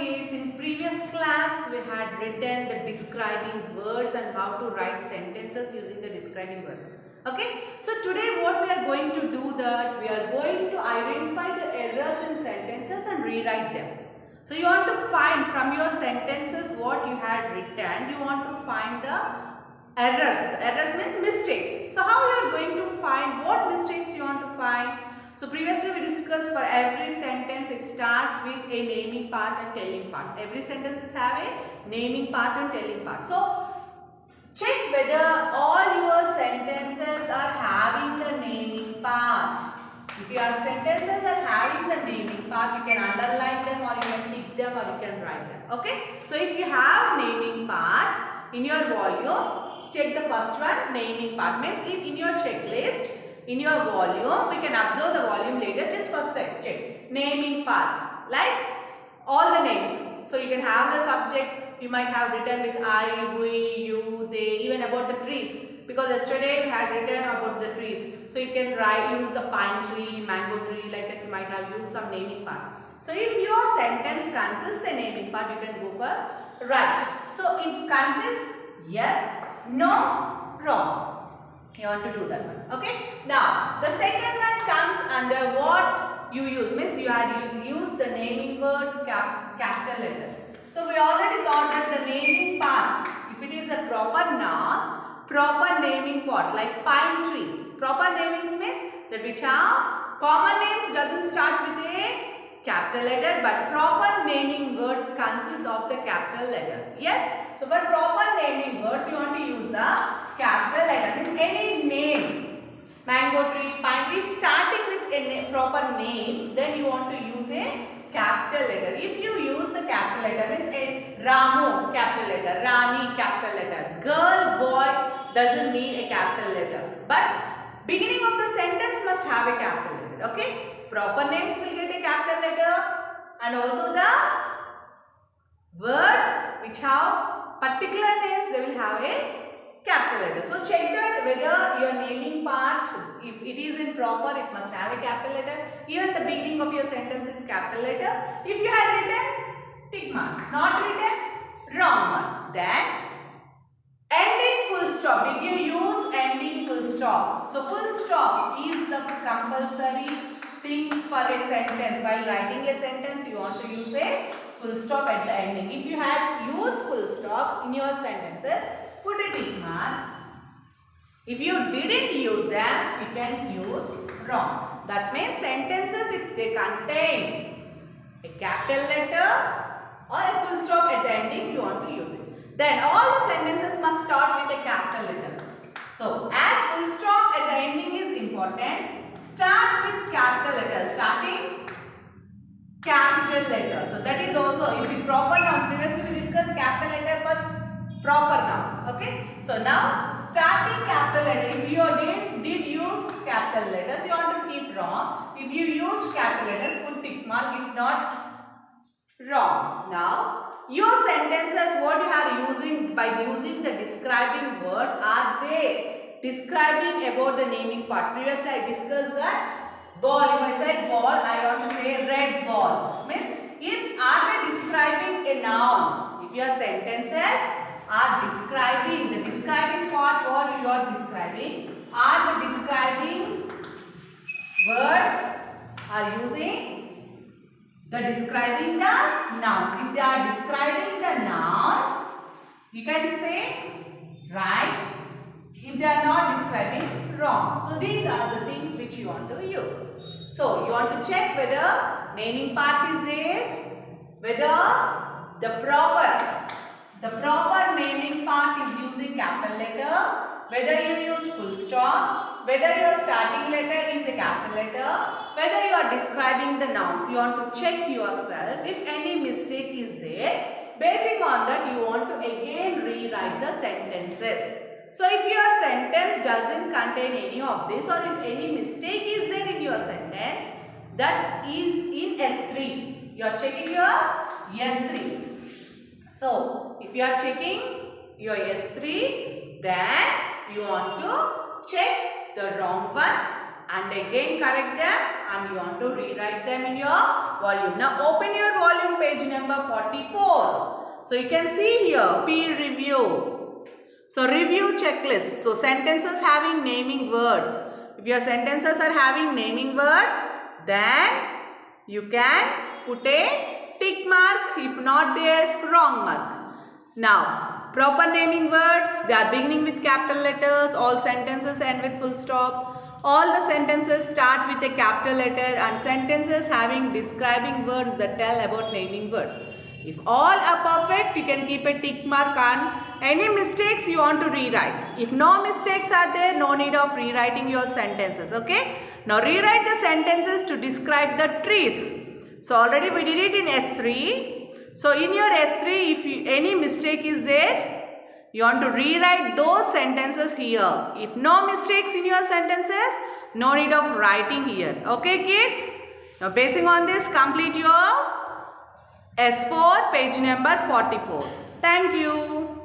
kids, in previous class we had written the describing words and how to write sentences using the describing words. Okay, so today what we are going to do that we are going to identify the errors in sentences and rewrite them. So you want to find from your sentences what you had written, you want to find the errors. The errors means mistakes. So how you are going to find what mistakes you want to find? So previously we discussed for every sentence it starts with a naming part and telling part. Every sentence have a naming part and telling part. So check whether all your sentences are having the naming part. If your sentences are having the naming part, you can underline them or you can tick them or you can write them. Okay. So if you have naming part in your volume, check the first one. Naming part means if in your checklist, in your volume, we can observe the volume later. Just first check naming part, like all the names. So you can have the subjects. You might have written with I, we, you, they, even about the trees. Because yesterday we had written about the trees. So you can use the pine tree, mango tree, like that you might have used some naming part. So if your sentence consists a naming part, you can go for right. So it consists yes, no, wrong. You want to do that one. Okay. Now the second one comes under what you use. Means you had used the naming words, capital letters. So we already thought that the naming part, if it is a proper noun, proper naming part like pine tree. Proper namings means that which are common names doesn't start with a capital letter, but proper naming words consist of the capital letter. Yes. So for proper naming words you want to use the capital letter. Means any name, mango tree, pine tree, starting with a proper name, then you want to use a capital letter. If you use the capital letter, means a Ramu capital letter, Rani capital letter, girl, boy doesn't need a capital letter. But beginning of the sentence must have a capital letter. Okay. Proper names will get a capital letter and also the words which have particular names, they will have a capital letter. So check that whether your naming part, if it is in proper, it must have a capital letter. Even the beginning of your sentence is capital letter. If you had written tick mark, not written, wrong one. Then ending full stop. Did you use ending full stop? So full stop is the compulsory thing for a sentence. While writing a sentence, you want to use a full stop at the ending. If you had used full stops in your sentences, put a tick mark. If you didn't use them, you can use wrong. That means sentences, if they contain a capital letter or a full stop at the ending, you want to use it. Then all the sentences must start with a capital letter. So as full stop at the ending is important, start with capital letter. Starting capital letter. So that is also, if you proper nouns, previously we discussed capital letter for proper nouns. Okay. So now starting capital letter. If you did use capital letters, you want to keep wrong. If you used capital letters, put tick mark. If not, wrong. Now your sentences, what you are using by using the describing words, are they describing about the naming part? Previously I discussed that ball. If I said ball, I want to say red ball. Means if are they describing a noun? If your sentences are describing, the describing part or you are describing, are the describing words are using the describing the nouns. If they are describing the nouns, you can say right. If they are not describing, wrong. So these are the things which you want to use. So you want to check whether naming part is there, whether the proper naming part is using capital letter, whether you use full stop, whether your starting letter is a capital letter, whether you are describing the nouns. You want to check yourself if any mistake is there. Basing on that, you want to again rewrite the sentences. So if your sentence doesn't contain any of this, or if any mistake is there in your sentence, that is in S3. You are checking your S3. So if you are checking your S3, then you want to check the wrong ones and again correct them, and you want to rewrite them in your volume. Now open your volume page number number 44. So you can see here peer review. So review checklist. So sentences having naming words. If your sentences are having naming words, then you can put a tick mark. If not there, wrong mark. Now, proper naming words, they are beginning with capital letters. All sentences end with full stop. All the sentences start with a capital letter, and sentences having describing words that tell about naming words. If all are perfect, you can keep a tick mark on any mistakes you want to rewrite. If no mistakes are there, no need of rewriting your sentences. Okay. Now rewrite the sentences to describe the trees. So already we did it in S3. So in your S3, if any mistake is there, you want to rewrite those sentences here. If no mistakes in your sentences, no need of writing here. Okay kids? Now basing on this, complete your S4 page number 44. Thank you.